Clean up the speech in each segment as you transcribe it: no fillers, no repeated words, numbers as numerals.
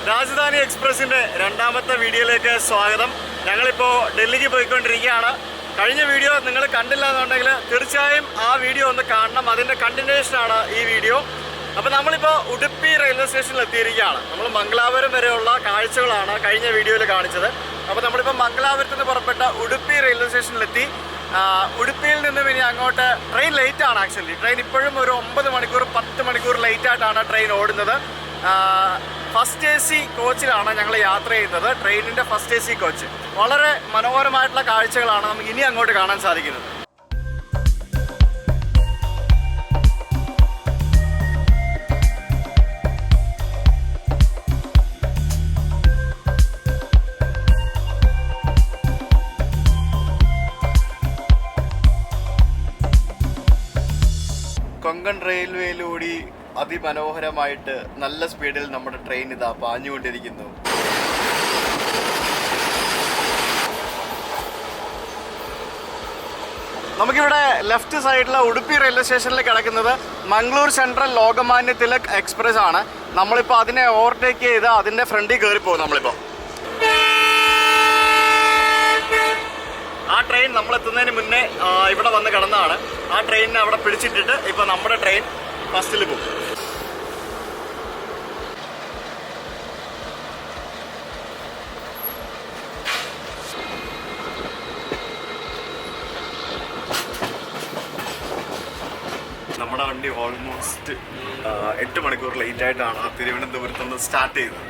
രാജധാനി എക്സ്പ്രസിൻ്റെ രണ്ടാമത്തെ വീഡിയോയിലേക്ക് സ്വാഗതം. ഞങ്ങളിപ്പോൾ ഡൽഹിക്ക് പോയിക്കൊണ്ടിരിക്കുകയാണ്. കഴിഞ്ഞ വീഡിയോ നിങ്ങൾ കണ്ടില്ല എന്നുണ്ടെങ്കിൽ തീർച്ചയായും ആ വീഡിയോ ഒന്ന് കാണണം. അതിൻ്റെ കണ്ടിന്യൂഷനാണ് ഈ വീഡിയോ. അപ്പോൾ നമ്മളിപ്പോൾ ഉടുപ്പി റെയിൽവേ സ്റ്റേഷനിൽ എത്തിയിരിക്കുകയാണ്. നമ്മൾ മംഗലാപുരം വരെയുള്ള കാഴ്ചകളാണ് കഴിഞ്ഞ വീഡിയോയിൽ കാണിച്ചത്. അപ്പോൾ നമ്മളിപ്പോൾ മംഗലാപുരത്ത് നിന്ന് പുറപ്പെട്ട ഉടുപ്പി റെയിൽവേ സ്റ്റേഷനിലെത്തി. ഉടുപ്പിയിൽ നിന്നും ഇനി അങ്ങോട്ട് ട്രെയിൻ ലേറ്റാണ്. ആക്ച്വലി ട്രെയിൻ ഇപ്പോഴും ഒരു 9 മണിക്കൂർ 10 മണിക്കൂർ ലേറ്റായിട്ടാണ് ട്രെയിൻ ഓടുന്നത്. ഫസ്റ്റ് AC കോച്ചിലാണ് ഞങ്ങൾ യാത്ര ചെയ്യുന്നത്. ട്രെയിനിൻ്റെ ഫസ്റ്റ് AC കോച്ച്. വളരെ മനോഹരമായിട്ടുള്ള കാഴ്ചകളാണ് നമുക്ക് ഇനി അങ്ങോട്ട് കാണാൻ സാധിക്കുന്നത്. കൊങ്കൺ റെയിൽവേയിലൂടെ അതിമനോഹരമായിട്ട് നല്ല സ്പീഡിൽ നമ്മുടെ ട്രെയിൻ ഇതാ പാഞ്ഞുകൊണ്ടിരിക്കുന്നു. നമുക്കിവിടെ ലെഫ്റ്റ് സൈഡിലെ ഉടുപ്പി റെയിൽവേ സ്റ്റേഷനിൽ കിടക്കുന്നത് മംഗളൂർ സെൻട്രൽ ലോകമാന്യ തിലക് എക്സ്പ്രസ് ആണ്. നമ്മളിപ്പോൾ അതിനെ ഓവർടേക്ക് ചെയ്ത് അതിൻ്റെ ഫ്രണ്ടിൽ കയറിപ്പോകും. നമ്മളിപ്പോൾ ആ ട്രെയിൻ നമ്മളെത്തുന്നതിന് മുന്നേ ഇവിടെ വന്ന് കിടന്നതാണ്. ആ ട്രെയിനിനെ അവിടെ പിടിച്ചിട്ടിട്ട് ഇപ്പോൾ നമ്മുടെ ട്രെയിൻ ഫസ്റ്റിൽ പോകും. നമ്മുടെ വണ്ടി ഓൾമോസ്റ്റ് 8 മണിക്കൂർ ലേറ്റായിട്ടാണ് തിരുവനന്തപുരത്ത് നിന്ന് സ്റ്റാർട്ട് ചെയ്തത്.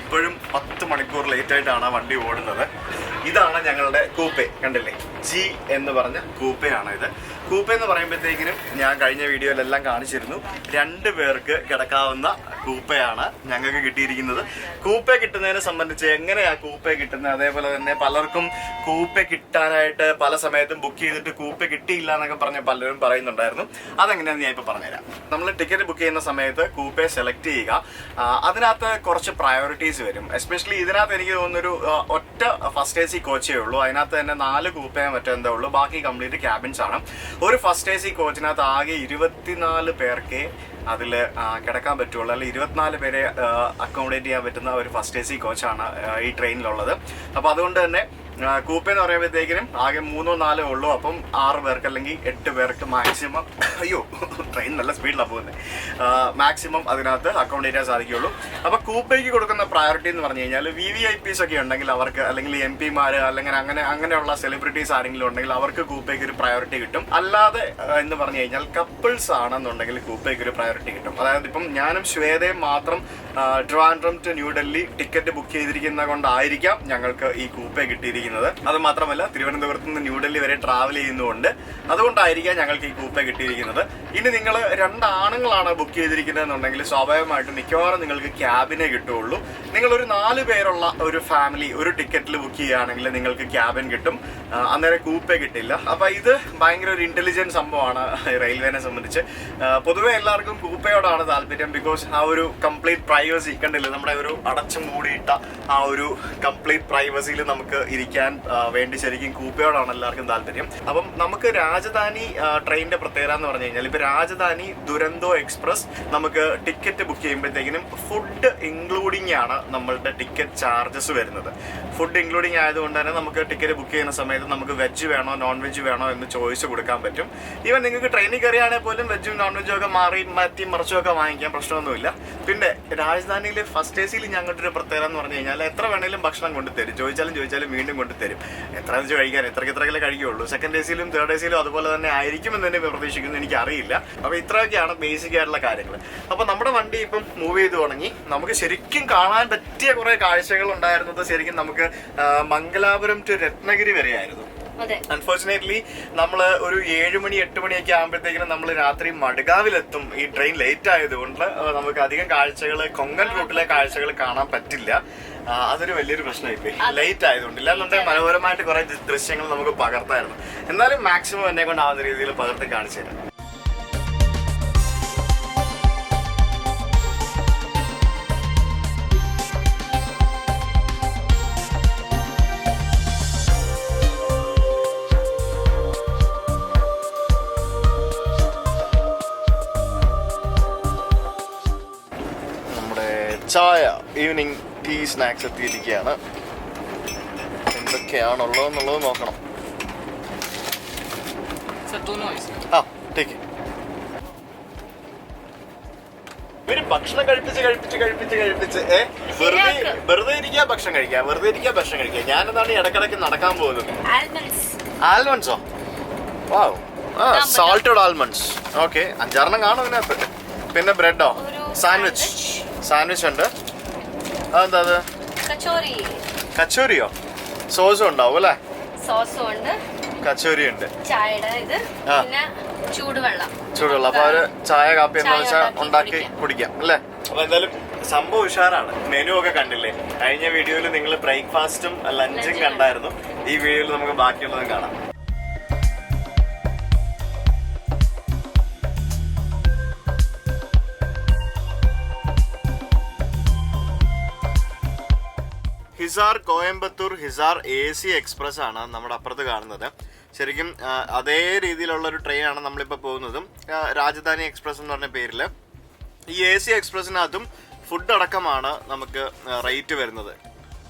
ഇപ്പോഴും 10 മണിക്കൂർ ലേറ്റായിട്ടാണ് വണ്ടി ഓടുന്നത്. ഇതാണ് ഞങ്ങളുടെ കൂപ്പെ. കണ്ടില്ലേ, G എന്ന് പറഞ്ഞ കൂപ്പയാണ് ഇത്. കൂപ്പ എന്ന് പറയുമ്പോഴത്തേക്കിനും ഞാൻ കഴിഞ്ഞ വീഡിയോയിലെല്ലാം കാണിച്ചിരുന്നു. 2 പേർക്ക് കിടക്കാവുന്ന കൂപ്പയാണ് ഞങ്ങൾക്ക് കിട്ടിയിരിക്കുന്നത്. കൂപ്പ കിട്ടുന്നതിനെ സംബന്ധിച്ച് എങ്ങനെയാണ് കൂപ്പ കിട്ടുന്നത്, അതേപോലെ തന്നെ പലർക്കും കൂപ്പ കിട്ടാനായിട്ട് പല സമയത്തും ബുക്ക് ചെയ്തിട്ട് കൂപ്പ കിട്ടിയില്ല എന്നൊക്കെ പറഞ്ഞ് പലരും പറയുന്നുണ്ടായിരുന്നു. അതെങ്ങനെയാണെന്ന് ഞാൻ ഇപ്പോൾ പറഞ്ഞുതരാം. നമ്മൾ ടിക്കറ്റ് ബുക്ക് ചെയ്യുന്ന സമയത്ത് കൂപ്പയെ സെലക്ട് ചെയ്യുക. അതിനകത്ത് കുറച്ച് പ്രയോറിറ്റീസ് വരും. എസ്പെഷ്യലി ഇതിനകത്ത് എനിക്ക് തോന്നുന്നൊരു ഒറ്റ ഫസ്റ്റ് AC കോച്ചേ ഉള്ളൂ. അതിനകത്ത് തന്നെ 4 കൂപ്പയോ മറ്റോ എന്താ ഉള്ളൂ. ബാക്കി കംപ്ലീറ്റ് ക്യാബിൻസ് ആണ്. ഒരു ഫസ്റ്റ് AC കോച്ചിനകത്ത് ആകെ 24 പേർക്കേ അതിൽ കിടക്കാൻ പറ്റുള്ളൂ. അല്ലെങ്കിൽ 24 പേരെ അക്കോമഡേറ്റ് ചെയ്യാൻ പറ്റുന്ന ഒരു ഫസ്റ്റ് AC കോച്ചാണ് ഈ ട്രെയിനിലുള്ളത്. അപ്പോൾ അതുകൊണ്ട് തന്നെ കൂപ്പ എന്ന് പറയുമ്പോഴത്തേക്കിനും ആകെ 3 or 4 ഉള്ളൂ. അപ്പം 6 പേർക്ക് അല്ലെങ്കിൽ 8 പേർക്ക് മാക്സിമം, അയ്യോ ട്രെയിൻ നല്ല സ്പീഡിലാണ് പോകുന്നത്, മാക്സിമം അതിനകത്ത് അക്കോമഡേറ്റ് ചെയ്യാൻ സാധിക്കുകയുള്ളൂ. അപ്പോൾ കൂപ്പയ്ക്ക് കൊടുക്കുന്ന പ്രയോറിറ്റി എന്ന് പറഞ്ഞു കഴിഞ്ഞാൽ VVIPs ഒക്കെ ഉണ്ടെങ്കിൽ അവർക്ക്, അല്ലെങ്കിൽ MP-മാർ അല്ലെങ്കിൽ അങ്ങനെയുള്ള സെലിബ്രിറ്റീസ് ആരെങ്കിലും ഉണ്ടെങ്കിൽ അവർക്ക് കൂപ്പയ്ക്ക് ഒരു പ്രയോറിറ്റി കിട്ടും. അല്ലാതെ എന്ന് പറഞ്ഞു കഴിഞ്ഞാൽ കപ്പിൾസ് ആണെന്നുണ്ടെങ്കിൽ കൂപ്പയ്ക്ക് ഒരു പ്രയോറിറ്റി കിട്ടും. അതായത് ഇപ്പം ഞാനും ശ്വേതയും മാത്രം Trivandrum to New Delhi ticket book ചെയ്തിരിക്കുന്നത് കൊണ്ടായിരിക്കാം ഞങ്ങൾക്ക് ഈ കൂപ്പ കിട്ടിയിരിക്കുന്നത്. അത് മാത്രമല്ല തിരുവനന്തപുരത്ത് നിന്ന് ന്യൂഡൽഹി വരെ ട്രാവൽ ചെയ്യുന്നതുകൊണ്ട് അതുകൊണ്ടായിരിക്കാം ഞങ്ങൾക്ക് ഈ കൂപ്പ കിട്ടിയിരിക്കുന്നത്. ഇനി നിങ്ങൾ 2 ആണുങ്ങളാണ് ബുക്ക് ചെയ്തിരിക്കുന്നതെന്നുണ്ടെങ്കിൽ സ്വാഭാവികമായിട്ടും മിക്കവാറും നിങ്ങൾക്ക് ക്യാബിനെ കിട്ടുകയുള്ളൂ. നിങ്ങളൊരു 4 പേരുള്ള ഒരു ഫാമിലി ഒരു ടിക്കറ്റിൽ ബുക്ക് ചെയ്യുകയാണെങ്കിൽ നിങ്ങൾക്ക് ക്യാബിൻ കിട്ടും, അന്നേരം കൂപ്പ കിട്ടില്ല. അപ്പൊ ഇത് ഭയങ്കര ഒരു ഇന്റലിജന്റ് സംഭവമാണ് റെയിൽവേനെ സംബന്ധിച്ച്. പൊതുവെ എല്ലാവർക്കും കൂപ്പയോടാണ് താല്പര്യം. ബിക്കോസ് ആ ഒരു കംപ്ലീറ്റ് പ്രൈവസി കണ്ടില്ലേ, നമ്മുടെ ഒരു അടച്ചു മൂടിയിട്ട ആ ഒരു കംപ്ലീറ്റ് പ്രൈവസിയിൽ നമുക്ക് ഇരിക്കാൻ വേണ്ടി ശരിക്കും കൂപ്പയോടാണ് എല്ലാവർക്കും താല്പര്യം. അപ്പം നമുക്ക് രാജധാനി ട്രെയിനിന്റെ പ്രത്യേകത എന്ന് പറഞ്ഞു കഴിഞ്ഞാൽ ഇപ്പൊ രാജധാനി ദുരന്തോ എക്സ്പ്രസ് നമുക്ക് ടിക്കറ്റ് ബുക്ക് ചെയ്യുമ്പോഴത്തേക്കിനും ഫുഡ് ഇൻക്ലൂഡിംഗ് ആണ് നമ്മളുടെ ടിക്കറ്റ് ചാർജസ് വരുന്നത്. ഫുഡ് ഇൻക്ലൂഡിംഗ് ആയതുകൊണ്ട് തന്നെ നമുക്ക് ടിക്കറ്റ് ബുക്ക് ചെയ്യുന്ന സമയത്ത് നമുക്ക് വെജ് വേണോ നോൺ വെജ് വേണോ എന്ന് ചോയ്സ് കൊടുക്കാൻ പറ്റും. ഈവൻ നിങ്ങൾക്ക് ട്രെയിനിൽ കയറിയാണെങ്കിൽ പോലും വെജും നോൺ വെജും ഒക്കെ മാറ്റി മറിച്ചും ഒക്കെ വാങ്ങിക്കാൻ പ്രശ്നമൊന്നുമില്ല. പിന്നെ രാജധാനിയിൽ ഫസ്റ്റ് AC-യിൽ ഞങ്ങളുടെ ഒരു പ്രത്യേകത എന്ന് പറഞ്ഞു കഴിഞ്ഞാൽ എത്ര വേണേലും ഭക്ഷണം കൊണ്ടുതരും. ചോദിച്ചാലും വീണ്ടും കൊണ്ടുതരും. എത്ര വെച്ച് കഴിക്കാൻ എത്രയ്ക്ക് കഴിയുള്ളൂ. സെക്കൻഡ് AC-യിലും തേർഡ് AC-യിലും അതുപോലെ തന്നെ ആയിരിക്കുമെന്ന് തന്നെ പ്രതീക്ഷിക്കുന്നു, എനിക്ക് അറിയില്ല. അപ്പോൾ ഇത്രയൊക്കെയാണ് ബേസിക് ആയിട്ടുള്ള കാര്യങ്ങൾ. അപ്പോൾ നമ്മുടെ വണ്ടി ഇപ്പം മൂവ് ചെയ്ത് തുടങ്ങി. നമുക്ക് ശരിക്കും കാണാൻ പറ്റിയ കുറേ കാഴ്ചകൾ ഉണ്ടായിരുന്നത് ശരിക്കും നമുക്ക് മംഗലാപുരം ടു രത്നഗിരി വരെയായിരുന്നു. അൺഫോർച്ചുനേറ്റ്ലി നമ്മൾ ഒരു 7 മണി 8 മണിയൊക്കെ ആകുമ്പോഴത്തേക്കിനും നമ്മൾ രാത്രി മഡ്ഗാവിലെത്തും. ഈ ട്രെയിൻ ലേറ്റ് ആയതുകൊണ്ട് നമുക്ക് അധികം കാഴ്ചകൾ, കൊങ്കൺ റൂട്ടിലെ കാഴ്ചകൾ കാണാൻ പറ്റില്ല. അതൊരു വലിയൊരു പ്രശ്നമായി ലേറ്റ് ആയതുകൊണ്ട്. ഇല്ലാന്നുണ്ടെങ്കിൽ മനോഹരമായിട്ട് കുറെ ദൃശ്യങ്ങൾ നമുക്ക് പകർത്തായിരുന്നു. എന്നാലും മാക്സിമം എന്നെ കൊണ്ടാവുന്ന രീതിയിൽ പകർത്തി കാണിച്ചു തരാം. ചായ, ഈവനിങ് ടീ സ്നാക്സ് എത്തിയിരിക്കുകയാണ്. എന്തൊക്കെയാണുള്ളതെന്നുള്ളത് നോക്കണം. ആ ടേക്ക്. ഇവര് ഭക്ഷണം കഴിപ്പിച്ച് വെറുതെ ഇരിക്കുക ഭക്ഷണം കഴിക്കുക. ഞാനെന്താണ് ഇടക്കിടക്ക് നടക്കാൻ പോകുന്നത്. ആൽമണ്ട്സോ? വാവ്. Salted almonds. ഓക്കെ, 5-6 കാണും ഇതിനകത്ത്. പിന്നെ ബ്രെഡോ? സാൻഡ്വിച്ച് ഉണ്ട്. അതെന്താ അത്? കച്ചോറിയോ? സോസും ഉണ്ടാവും അല്ലേ? കച്ചോരി ഉണ്ട്. ചൂടുവെള്ളം. അപ്പൊ അവര് ചായ കാപ്പി എന്താ വെച്ചാൽ ഉണ്ടാക്കി കുടിക്കാം അല്ലേ? അപ്പൊ എന്തായാലും സംഭവം ഉഷാറാണ്. മെനു ഒക്കെ കണ്ടില്ലേ? കഴിഞ്ഞ വീഡിയോയിൽ നിങ്ങൾ ബ്രേക്ക്ഫാസ്റ്റും ലഞ്ചും കണ്ടായിരുന്നു. ഈ വീഡിയോയിൽ നമുക്ക് ബാക്കിയുള്ളതും കാണാം. ഹിസാർ കോയമ്പത്തൂർ ഹിസാർ AC എക്സ്പ്രസ് ആണ് നമ്മുടെ അപ്പുറത്ത് കാണുന്നത്. ശരിക്കും അതേ രീതിയിലുള്ള ഒരു ട്രെയിനാണ് നമ്മളിപ്പോൾ പോകുന്നതും. രാജധാനി എക്സ്പ്രസ് എന്ന് പറഞ്ഞ പേരിൽ ഈ AC എക്സ്പ്രസിനകത്തും ഫുഡ് അടക്കമാണ് നമുക്ക് റേറ്റ് വരുന്നത്.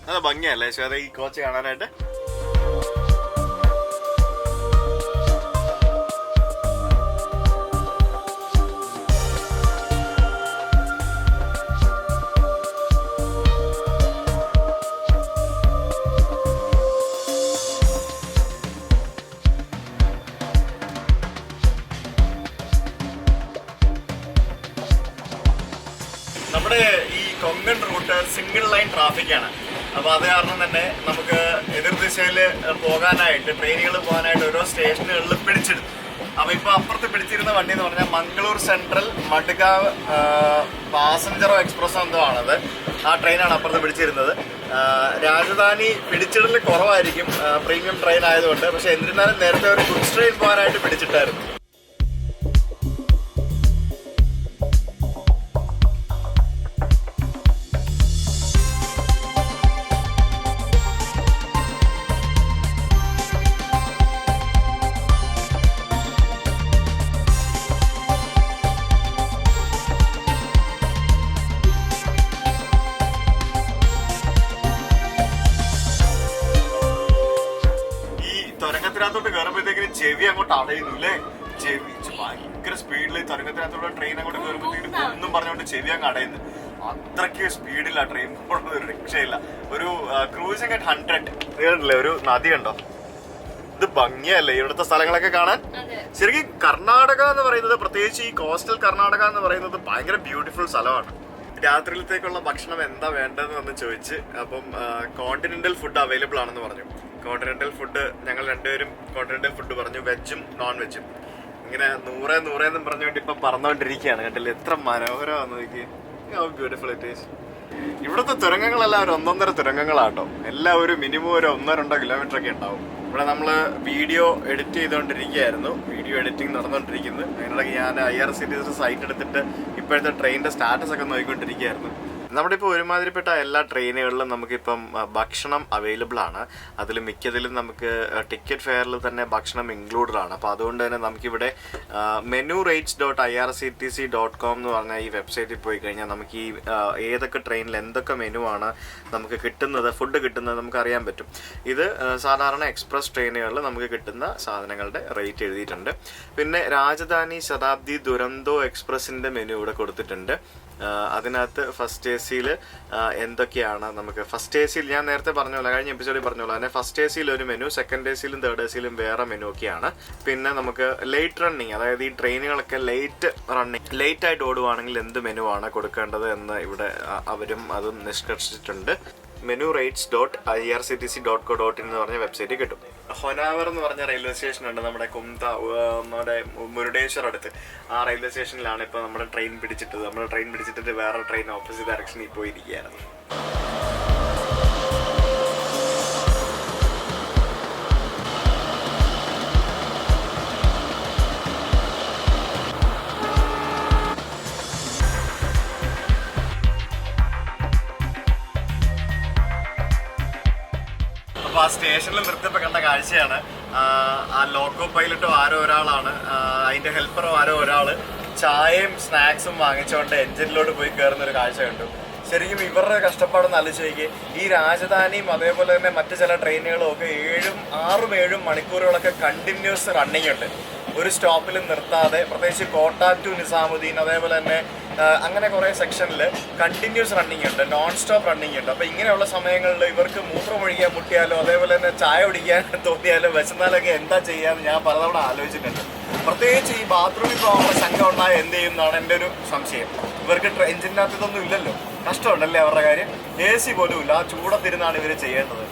അത് ഭംഗിയല്ലേ ശ്വേത ഈ കോച്ച് കാണാനായിട്ട്? നമ്മുടെ ഈ കൊങ്കൺ റൂട്ട് സിംഗിൾ ലൈൻ ട്രാഫിക്കാണ്. അപ്പോൾ അത് കാരണം തന്നെ നമുക്ക് എതിർദിശയിൽ പോകാനായിട്ട് ട്രെയിനുകൾ പോകാനായിട്ട് ഓരോ സ്റ്റേഷനുകളിൽ പിടിച്ചിടും. അപ്പോൾ ഇപ്പോൾ അപ്പുറത്ത് പിടിച്ചിരുന്ന വണ്ടി എന്ന് പറഞ്ഞാൽ മംഗളൂർ സെൻട്രൽ മഡ്ഗാവ് പാസഞ്ചറോ എക്സ്പ്രസോ എന്തോ ആണത്. ആ ട്രെയിനാണ് അപ്പുറത്ത് പിടിച്ചിരുന്നത്. രാജധാനി പിടിച്ചിടൽ കുറവായിരിക്കും പ്രീമിയം ട്രെയിൻ ആയതുകൊണ്ട്. പക്ഷെ എന്നിരുന്നാലും നേരത്തെ ഒരു ഗുഡ്സ് ട്രെയിൻ പോകാനായിട്ട് പിടിച്ചിട്ടായിരുന്നു. തുരങ്കത്തിനകത്തോട്ട് കയറുമ്പോഴത്തേക്കിന് ചെവി അങ്ങോട്ട് അടയുന്നു അല്ലേ? ചെവി ഭയങ്കര സ്പീഡിൽ തുരങ്കത്തിനകത്തോടെ ട്രെയിൻ അങ്ങോട്ട് കയറുമ്പോഴത്തേക്കും ഒന്നും പറഞ്ഞുകൊണ്ട് ചെവി അങ്ങ് അടയുന്നു. അത്രയ്ക്ക് സ്പീഡില്ല ട്രെയിൻ പോകുന്നത്. ഒരു രക്ഷയില്ല. ഒരു ക്രൂസിംഗ് അറ്റ് 100 കേട്ടില്ലേ? ഒരു നദി കണ്ടോ? ഇത് ഭംഗിയല്ലേ ഇവിടുത്തെ സ്ഥലങ്ങളൊക്കെ കാണാൻ? ശരിക്കും കർണാടക എന്ന് പറയുന്നത്, പ്രത്യേകിച്ച് ഈ കോസ്റ്റൽ കർണാടക എന്ന് പറയുന്നത് ഭയങ്കര ബ്യൂട്ടിഫുൾ സ്ഥലമാണ്. രാത്രിയിലത്തേക്കുള്ള ഭക്ഷണം എന്താ വേണ്ടതെന്ന് വന്ന് ചോദിച്ച്, അപ്പം കോണ്ടിനെന്റൽ ഫുഡ് അവൈലബിൾ ആണെന്ന് പറഞ്ഞു. കോണ്ടിനെന്റൽ ഫുഡ് ഞങ്ങൾ രണ്ടുപേരും കോണ്ടിനെന്റൽ ഫുഡ് പറഞ്ഞു, വെജും നോൺ വെജും. ഇങ്ങനെ 100 എന്നും പറഞ്ഞുകൊണ്ട് ഇപ്പൊ പറഞ്ഞുകൊണ്ടിരിക്കുകയാണ്. കണ്ടില്ലേ എത്ര മനോഹരമാണെന്ന് നോക്കി. Beautiful it is. ഇവിടുത്തെ തുരങ്കങ്ങളെല്ലാം ഒരു 1.5 തുരങ്കങ്ങളാട്ടോ. എല്ലാം ഒരു മിനിമം ഒരു 1-2 കിലോമീറ്റർ ഒക്കെ ഉണ്ടാവും. ഇവിടെ നമ്മൾ വീഡിയോ എഡിറ്റ് ചെയ്തുകൊണ്ടിരിക്കുകയായിരുന്നു. വീഡിയോ എഡിറ്റിംഗ് നടന്നുകൊണ്ടിരിക്കുന്നത്. അതിനിടയ്ക്ക് ഞാൻ IRCTC സൈറ്റ് എടുത്തിട്ട് ഇപ്പോഴത്തെ ട്രെയിനിന്റെ സ്റ്റാറ്റസ് ഒക്കെ നോക്കിക്കൊണ്ടിരിക്കുകയായിരുന്നു. നമ്മുടെ ഇപ്പോൾ ഒരുമാതിരിപ്പെട്ട എല്ലാ ട്രെയിനുകളിലും നമുക്കിപ്പം ഭക്ഷണം അവൈലബിൾ ആണ്. അതിൽ മിക്കതിലും നമുക്ക് ടിക്കറ്റ് ഫെയറിൽ തന്നെ ഭക്ഷണം ഇൻക്ലൂഡഡ് ആണ്. അപ്പോൾ അതുകൊണ്ട് തന്നെ നമുക്കിവിടെ menurates.irctc.com എന്ന് പറഞ്ഞ ഈ വെബ്സൈറ്റിൽ പോയി കഴിഞ്ഞാൽ നമുക്ക് ഈ ഏതൊക്കെ ട്രെയിനിൽ എന്തൊക്കെ മെനു ആണ് നമുക്ക് കിട്ടുന്നത്, ഫുഡ് കിട്ടുന്നത് നമുക്ക് അറിയാൻ പറ്റും. ഇത് സാധാരണ എക്സ്പ്രസ് ട്രെയിനുകളിൽ നമുക്ക് കിട്ടുന്ന സാധനങ്ങളുടെ റേറ്റ് എഴുതിയിട്ടുണ്ട്. പിന്നെ രാജധാനി ശതാബ്ദി ദുരന്തോ എക്സ്പ്രസിൻ്റെ മെനു ഇവിടെ കൊടുത്തിട്ടുണ്ട്. അതിനകത്ത് ഫസ്റ്റ് AC-യിൽ എന്തൊക്കെയാണ് നമുക്ക്, ഫസ്റ്റ് AC-യിൽ ഞാൻ നേരത്തെ പറഞ്ഞോളാം, കഴിഞ്ഞ എപ്പിസോഡിൽ പറഞ്ഞോളാം തന്നെ, ഫസ്റ്റ് AC-യിൽ ഒരു മെനു, സെക്കൻഡ് AC-യിലും തേർഡ് AC-യിലും വേറെ മെനു ഒക്കെയാണ്. പിന്നെ നമുക്ക് ലേറ്റ് റണ്ണിങ്, അതായത് ഈ ട്രെയിനുകളൊക്കെ ലേറ്റ് ആയിട്ട് ഓടുവാണെങ്കിൽ എന്ത് മെനു ആണ് കൊടുക്കേണ്ടത് എന്ന് ഇവിടെ അവരും അതും നിഷ്കർഷിച്ചിട്ടുണ്ട്. menurates.irctc.co.in എന്ന് പറഞ്ഞ വെബ്സൈറ്റ് കിട്ടും. ഹൊനാവർ എന്ന് പറഞ്ഞ റെയിൽവേ സ്റ്റേഷൻ ഉണ്ട് നമ്മുടെ നമ്മുടെ മുരുടേശ്വർ അടുത്ത്. ആ റെയിൽവേ സ്റ്റേഷനിലാണ് ഇപ്പോൾ നമ്മുടെ ട്രെയിൻ പിടിച്ചിട്ട് വേറെ ട്രെയിൻ ഓപ്പോസിറ്റ് ഡയറക്ഷനിൽ പോയിരിക്കുകയായിരുന്നു. അപ്പോൾ ആ സ്റ്റേഷനിൽ നിർത്തിയപ്പോൾ കണ്ട കാഴ്ചയാണ്. ആ ലോക്കോ പൈലറ്റോ ആരോ ഒരാളാണ്, അതിൻ്റെ ഹെൽപ്പറോ ആരോ ഒരാൾ ചായയും സ്നാക്സും വാങ്ങിച്ചുകൊണ്ട് എൻജിനിലോട്ട് പോയി കയറുന്നൊരു കാഴ്ച കണ്ടു. ശരിക്കും ഇവരുടെ കഷ്ടപ്പാടെന്ന് ആലോചിച്ച് ഈ രാജധാനിയും അതേപോലെ തന്നെ മറ്റു ചില ട്രെയിനുകളും ഒക്കെ 6-7 മണിക്കൂറുകളൊക്കെ കണ്ടിന്യൂസ് റണ്ണിങ് ഉണ്ട്. ഒരു സ്റ്റോപ്പിലും നിർത്താതെ, പ്രത്യേകിച്ച് കോട്ട ടു നിസാമുദ്ദീൻ അതേപോലെ തന്നെ അങ്ങനെ കുറേ സെക്ഷനിൽ കണ്ടിന്യൂസ് റണ്ണിങ് ഉണ്ട്, നോൺ സ്റ്റോപ്പ് റണ്ണിങ് ഉണ്ട്. അപ്പോൾ ഇങ്ങനെയുള്ള സമയങ്ങളിൽ ഇവർക്ക് മൂത്രമൊഴിക്കാൻ മുട്ടിയാലോ അതേപോലെ തന്നെ ചായ കുടിക്കാൻ തോന്നിയാലോ വിശന്നാലൊക്കെ എന്താ ചെയ്യാമെന്ന് ഞാൻ പലതവണ ആലോചിച്ചിട്ടുണ്ട്. പ്രത്യേകിച്ച് ഈ ബാത്റൂമിൽ പോകാനുള്ള ശങ്ക ഉണ്ടായ എന്ത് ചെയ്യും എന്നാണ് എൻ്റെ ഒരു സംശയം. ഇവർക്ക് എഞ്ചിനകത്ത് ഇതൊന്നും ഇല്ലല്ലോ, കഷ്ടമുണ്ടല്ലേ അവരുടെ കാര്യം. AC പോലും ഇല്ല, ആ ചൂടത്തിരുന്നാണ് ഇവർ ചെയ്യേണ്ടത്.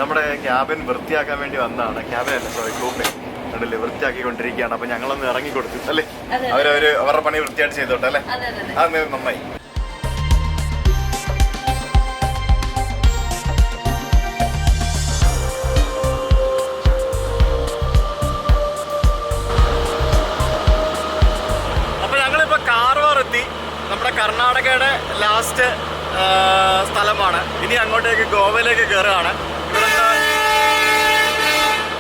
നമ്മുടെ ക്യാബിൻ വൃത്തിയാക്കാൻ വേണ്ടി വന്നതാണ്. ക്യാബിൻ അല്ല, സോറി, കൂപ്പേ കണ്ടില്ലേ വൃത്തിയാക്കിക്കൊണ്ടിരിക്കുകയാണ്. അപ്പൊ ഞങ്ങളൊന്ന് ഇറങ്ങി കൊടുത്തു അല്ലേ, അവരുടെ പണി വൃത്തിയായിട്ട് ചെയ്തോട്ടെ അല്ലേ, അത് നന്നായി. അപ്പൊ ഞങ്ങളിപ്പോ കാർവാർ എത്തി. നമ്മുടെ കർണാടകയുടെ ലാസ്റ്റ് സ്ഥലമാണ്. ഇനി അങ്ങോട്ടേക്ക് ഗോവയിലേക്ക് കയറുകയാണ്.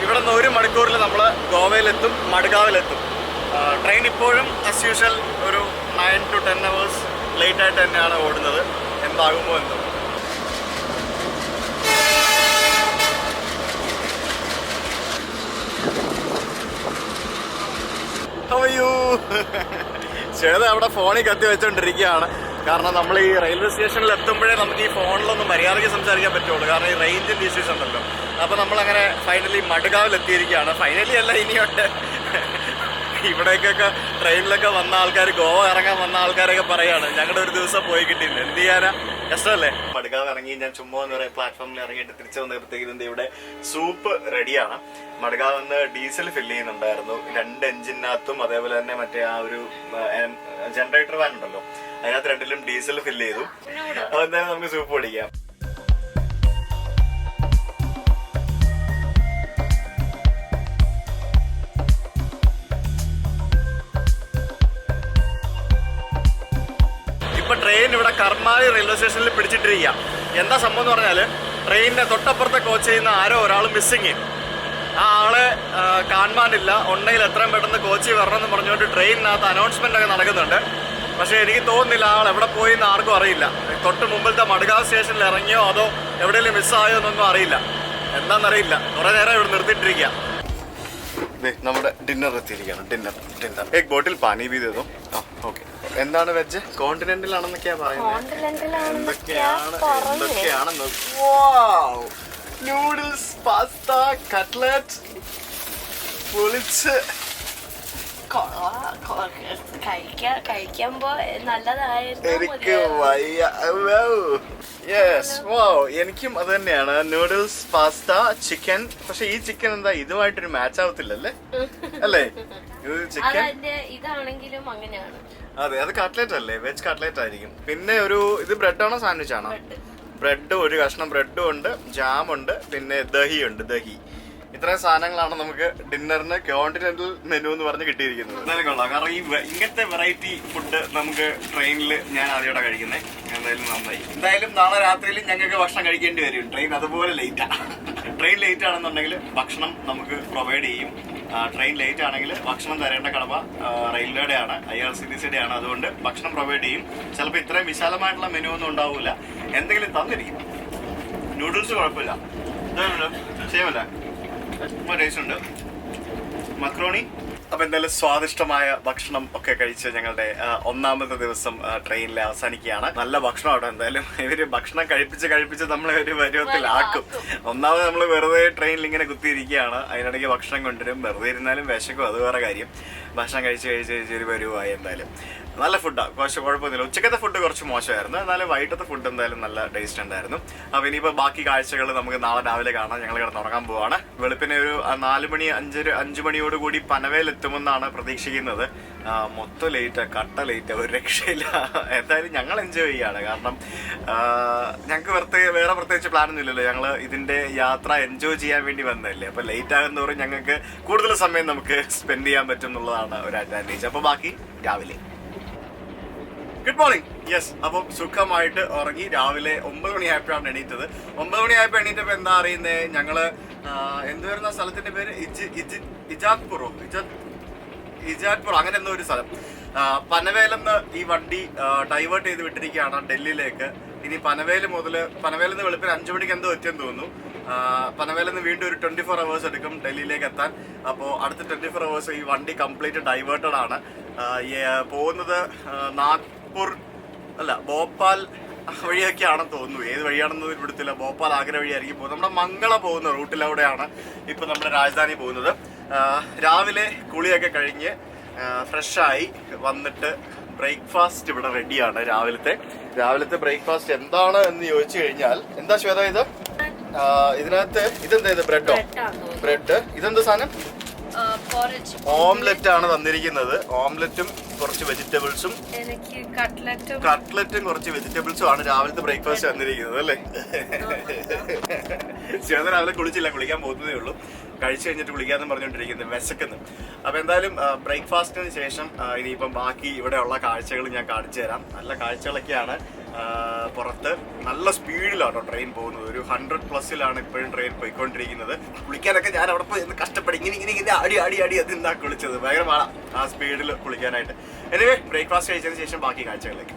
ഇവിടെ നിന്ന് 1 മണിക്കൂറിൽ നമ്മൾ ഗോവയിലെത്തും, മഡ്ഗാവിലെത്തും. ട്രെയിൻ ഇപ്പോഴും ആസ് യൂഷ്വൽ ഒരു 9 to 10 hours ലേറ്റ് ആയിട്ട് തന്നെയാണ് ഓടുന്നത്. എന്താകുമോ എന്തോ. അയ്യോ, ചേട്ടൻ അവിടെ ഫോണിൽ കത്തി വെച്ചോണ്ടിരിക്കുകയാണ്. കാരണം നമ്മൾ ഈ റെയിൽവേ സ്റ്റേഷനിൽ എത്തുമ്പോഴേ നമുക്ക് ഈ ഫോണിലൊന്നും മര്യാദയ്ക്ക് സംസാരിക്കാൻ പറ്റുള്ളൂ. കാരണം ഈ റേഞ്ചിൻ്റെ ഇഷ്യൂസ് ഉണ്ടല്ലോ. അപ്പോൾ നമ്മളങ്ങനെ ഫൈനലി മഡ്ഗാവിൽ എത്തിയിരിക്കുകയാണ്. ഫൈനലി അല്ല, ഇനിയുണ്ട്. ഇവിടേക്കൊക്കെ ട്രെയിനിലൊക്കെ വന്ന ആൾക്കാർ, ഗോവ ഇറങ്ങാൻ വന്ന ആൾക്കാരൊക്കെ പറയാണ് ഞങ്ങളുടെ ഒരു ദിവസം പോയി കിട്ടിയില്ല, എന്ത് ചെയ്യാനാ, കഷ്ടമല്ലേ. മഡ്ഗാവ് ഇറങ്ങി ഞാൻ ചുമ്മാ എന്ന് പറയാം പ്ലാറ്റ്ഫോമിൽ ഇറങ്ങിയിട്ട് തിരിച്ചു വന്നപ്പോഴത്തേക്കും ഇവിടെ സൂപ്പ് റെഡിയാണ്. മഡ്ഗാവ് നിന്ന് ഡീസൽ ഫില്ല് ചെയ്യുന്നുണ്ടായിരുന്നു 2 എഞ്ചിനകത്തും. അതേപോലെ തന്നെ മറ്റേ ആ ഒരു ജനറേറ്റർ വാൻ ഉണ്ടല്ലോ, അതിനകത്ത് 2ലും ഡീസൽ ഫില്ല് ചെയ്തു. അതെന്തായാലും നമുക്ക് സൂപ്പ് പൊടിക്കാം. ഇപ്പൊ ട്രെയിൻ ഇവിടെ കർമാലി റെയിൽവേ സ്റ്റേഷനിൽ പിടിച്ചിട്ടിരിക്കുക. എന്താ സംഭവം എന്ന് പറഞ്ഞാൽ ട്രെയിനിന്റെ തൊട്ടപ്പുറത്തെ കോച്ച് ചെയ്യുന്ന ആരോ ഒരാൾ മിസ്സിങ്. ആ ആളെ കാണാനില്ല. ഉണ്ടെങ്കിൽ എത്രയും പെട്ടെന്ന് കോച്ച് വരണമെന്ന് പറഞ്ഞുകൊണ്ട് ട്രെയിനിനകത്ത് അനൗൺസ്മെന്റ് ഒക്കെ നടക്കുന്നുണ്ട്. പക്ഷെ എനിക്ക് തോന്നുന്നില്ല ആൾ എവിടെ പോയി എന്ന് ആർക്കും അറിയില്ല. തൊട്ട് മുമ്പിലത്തെ മഡ്ഗാവ് സ്റ്റേഷനിൽ ഇറങ്ങിയോ അതോ എവിടെയെങ്കിലും മിസ്സായോ എന്നൊന്നും അറിയില്ല. എന്താണെന്നറിയില്ല. കുറെ നേരം ഇവിടെ നിർത്തിയിട്ടിരിക്കുക. നമ്മുടെ ഡിന്നർ എത്തിയിരിക്കുകയാണ്. ഡിന്നർ एक ബോട്ടിൽ പാനി भी दे दो. ഓക്കെ. എന്താണ് വെജ്? കോണ്ടിനെന്റൽ ആണെന്നൊക്കെയാ പറയുന്നത്. എന്തൊക്കെയാണെന്ന്. നൂഡിൽസ്, പാസ്ത, കട്ട്ലറ്റ്, പൊളിച്ച് കഴിക്കുമ്പോ നല്ലതായിരുന്നു. എനിക്ക് വയ്യ. യെസ്, വാവ്. എനിക്കും അത് തന്നെയാണ്. Noodles, pasta, chicken. പക്ഷെ ഈ ചിക്കൻ എന്താ ഇതുമായിട്ടൊരു മാച്ച് ആവത്തില്ലല്ലേ, അല്ലേ? ഇത് ചിക്കൻ ഇതാണെങ്കിലും അങ്ങനെയാണ്. അതെ, അത് കട്ട്ലറ്റ് അല്ലേ, വെജ് കട്ട്ലറ്റ് ആയിരിക്കും. പിന്നെ ഇത് ബ്രെഡ് ആണോ സാൻഡ്വിച്ച് ആണോ? ബ്രെഡ്, ഒരു കഷ്ണം ബ്രെഡും ഉണ്ട്, ജാമുണ്ട്, പിന്നെ ദഹി ഉണ്ട്. ഇത്രയും സാധനങ്ങളാണ് നമുക്ക് ഡിന്നറിന് കോണ്ടിനെന്റൽ മെനു എന്ന് പറഞ്ഞ് കിട്ടിയിരിക്കുന്നത്. എന്തായാലും കൊള്ളാം. കാരണം ഈ ഇങ്ങനത്തെ വെറൈറ്റി ഫുഡ് നമുക്ക് ട്രെയിനിൽ ഞാൻ ആദ്യമായിട്ടാണ് കഴിക്കുന്നത്. എന്തായാലും നന്നായി. എന്തായാലും നാളെ രാത്രിയിൽ ഞങ്ങൾക്ക് ഭക്ഷണം കഴിക്കേണ്ടി വരും. ട്രെയിൻ അതുപോലെ ലേറ്റാണ്. ട്രെയിൻ ലേറ്റ് ആണെന്നുണ്ടെങ്കിൽ ഭക്ഷണം നമുക്ക് പ്രൊവൈഡ് ചെയ്യും. ട്രെയിൻ ലേറ്റ് ആണെങ്കിൽ ഭക്ഷണം തരേണ്ട കടമ റെയിൽവേയുടെ ആണ്, IRCTCയുടെ ആണ്. അതുകൊണ്ട് ഭക്ഷണം പ്രൊവൈഡ് ചെയ്യും. ചിലപ്പോൾ ഇത്രയും വിശാലമായിട്ടുള്ള മെനു ഒന്നും ഉണ്ടാവില്ല, എന്തെങ്കിലും തന്നിരിക്കും. നൂഡിൽസ് കുഴപ്പമില്ല, ചെയ്യുമല്ലേ, ടേസ്റ്റ് ഉണ്ട്. മക്രോണി. അപ്പൊ എന്തായാലും സ്വാദിഷ്ടമായ ഭക്ഷണം ഒക്കെ കഴിച്ച് ഞങ്ങളുടെ 1ാമത്തെ ദിവസം ട്രെയിനിൽ അവസാനിക്കുകയാണ്. നല്ല ഭക്ഷണമാണ്. എന്തായാലും ഇവര് ഭക്ഷണം കഴിപ്പിച്ച് നമ്മളെ ഒരു പരുവത്തിലാക്കും. ഒന്നാമത് നമ്മൾ വെറുതെ ട്രെയിനിൽ ഇങ്ങനെ കുത്തിയിരിക്കുകയാണ്, അതിനിടയ്ക്ക് ഭക്ഷണം കൊണ്ടുവരും. വെറുതെ ഇരുന്നാലും വിശക്കും, അത് വേറെ കാര്യം. ഭക്ഷണം കഴിച്ച് ഒരു പരുവായി. എന്തായാലും നല്ല ഫുഡാണ്, കുറച്ച് കുഴപ്പമൊന്നുമില്ല. ഉച്ചക്കത്തെ ഫുഡ് കുറച്ച് മോശമായിരുന്നു, എന്നാലും വൈകിട്ടത്തെ ഫുഡ് എന്തായാലും നല്ല ടേസ്റ്റ് ഉണ്ടായിരുന്നു. അപ്പോൾ ഇനിയിപ്പോൾ ബാക്കി കാഴ്ചകൾ നമുക്ക് നാളെ രാവിലെ കാണാം. ഞങ്ങൾ കിടന്ന് ഉറങ്ങാൻ പോവാണ്. വെളുപ്പിനെ ഒരു 4 മണി 5 മണിയോട് കൂടി പനവേൽ എത്തുമെന്നാണ് പ്രതീക്ഷിക്കുന്നത്. മൊത്തം ലേറ്റാ, കട്ട ലേറ്റാ, ഒരു രക്ഷയില്ല. എന്തായാലും ഞങ്ങൾ എൻജോയ് ചെയ്യാണ്. കാരണം ഞങ്ങൾക്ക് വേറെ പ്രത്യേകിച്ച് പ്ലാനൊന്നും ഇല്ലല്ലോ. ഞങ്ങൾ ഇതിൻ്റെ യാത്ര എൻജോയ് ചെയ്യാൻ വേണ്ടി വന്നതല്ലേ. അപ്പോൾ ലേറ്റ് ആകുന്നതോറും ഞങ്ങൾക്ക് കൂടുതൽ സമയം നമുക്ക് സ്പെൻഡ് ചെയ്യാൻ പറ്റും എന്നുള്ളതാണ് ഒരു അഡ്വാൻറ്റേജ്. അപ്പോൾ ബാക്കി രാവിലെ. Good morning. യെസ്, അപ്പം സുഖമായിട്ട് ഉറങ്ങി. രാവിലെ 9 മണിയായപ്പോഴാണ് എണീറ്റത്. 9 മണിയായപ്പോൾ എണീറ്റപ്പോൾ എന്താ അറിയുന്നത്, ഞങ്ങള് എന്ത് വരുന്ന സ്ഥലത്തിന്റെ പേര് ഇജാദ്പൂർ അങ്ങനെ എന്തോ ഒരു സ്ഥലം. പനവേലെന്ന് ഈ വണ്ടി ഡൈവേർട്ട് ചെയ്ത് വിട്ടിരിക്കുകയാണ് ഡൽഹിയിലേക്ക്. ഇനി പനവേൽ നിന്ന് വെളുപ്പിന് 5 മണിക്ക് എന്തോ എത്തിയെന്ന് തോന്നുന്നു. പനവേലിൽ നിന്ന് വീണ്ടും ഒരു 24 hours എടുക്കും ഡൽഹിയിലേക്ക് എത്താൻ. അപ്പോൾ അടുത്ത 24 hours ഈ വണ്ടി കംപ്ലീറ്റ് ഡൈവേർട്ടഡ് ആണ്. പോകുന്നത് നാഗ്പൂർ അല്ല ഭോപ്പാൽ വഴിയൊക്കെയാണെന്ന് തോന്നുന്നു. ഏത് വഴിയാണെന്ന് ഇവിടുത്തില്ല. ഭോപ്പാൽ ആഗ്ര വഴിയായിരിക്കും പോകുന്നത്. നമ്മുടെ മംഗള പോകുന്ന റൂട്ടിലൂടെയാണ് ഇപ്പം നമ്മുടെ രാജധാനി പോകുന്നത്. രാവിലെ കുളിയൊക്കെ കഴിഞ്ഞ് ഫ്രഷായി വന്നിട്ട് ബ്രേക്ക്ഫാസ്റ്റ് ഇവിടെ റെഡിയാണ്. രാവിലത്തെ ബ്രേക്ക്ഫാസ്റ്റ് എന്താണ് എന്ന് ചോദിച്ചു കഴിഞ്ഞാൽ, എന്താ ശ്വേത ഇത്? ഇതിനകത്ത് ഇതെന്താ, ഇത് ബ്രെഡ്. ഇതെന്താ സാധനം? ഓംലെറ്റ് ആണ് തന്നിരിക്കുന്നത്. ഓംലെറ്റും കുറച്ച് വെജിറ്റബിൾസും കട്ട്ലറ്റും കുറച്ച് വെജിറ്റബിൾസും ആണ് രാവിലത്തെ ബ്രേക്ക്ഫാസ്റ്റ് തന്നിരിക്കുന്നത് അല്ലേ. ശ്വേത രാവിലെ കുളിക്കാൻ പോകുന്നതേ ഉള്ളൂ. കഴിച്ചു കഴിഞ്ഞിട്ട് കുളിക്കാന്ന് പറഞ്ഞുകൊണ്ടിരിക്കുന്നത്, വിശക്കുന്നു. അപ്പൊ എന്തായാലും ബ്രേക്ക്ഫാസ്റ്റിന് ശേഷം ഇനിയിപ്പം ബാക്കി ഇവിടെയുള്ള കാഴ്ചകൾ ഞാൻ കാണിച്ചു തരാം. നല്ല കാഴ്ചകളൊക്കെയാണ്. പുറത്ത് നല്ല സ്പീഡിലാണ് ട്രെയിൻ പോകുന്നത്. ഒരു 100+ ഇപ്പോഴും ട്രെയിൻ പോയിക്കൊണ്ടിരിക്കുന്നത്. കുളിക്കാനൊക്കെ ഞാൻ അവിടെ പോയി കഷ്ടപ്പെടി ഇങ്ങനെ അടി അതിന്നാ കുളിച്ചത്. ഭയങ്കര പാടാ ആ സ്പീഡിൽ കുളിക്കാനായിട്ട്. എനിവേ ബ്രേക്ക്ഫാസ്റ്റ് കഴിച്ചതിന് ശേഷം ബാക്കി കാഴ്ചകളിലേക്ക്.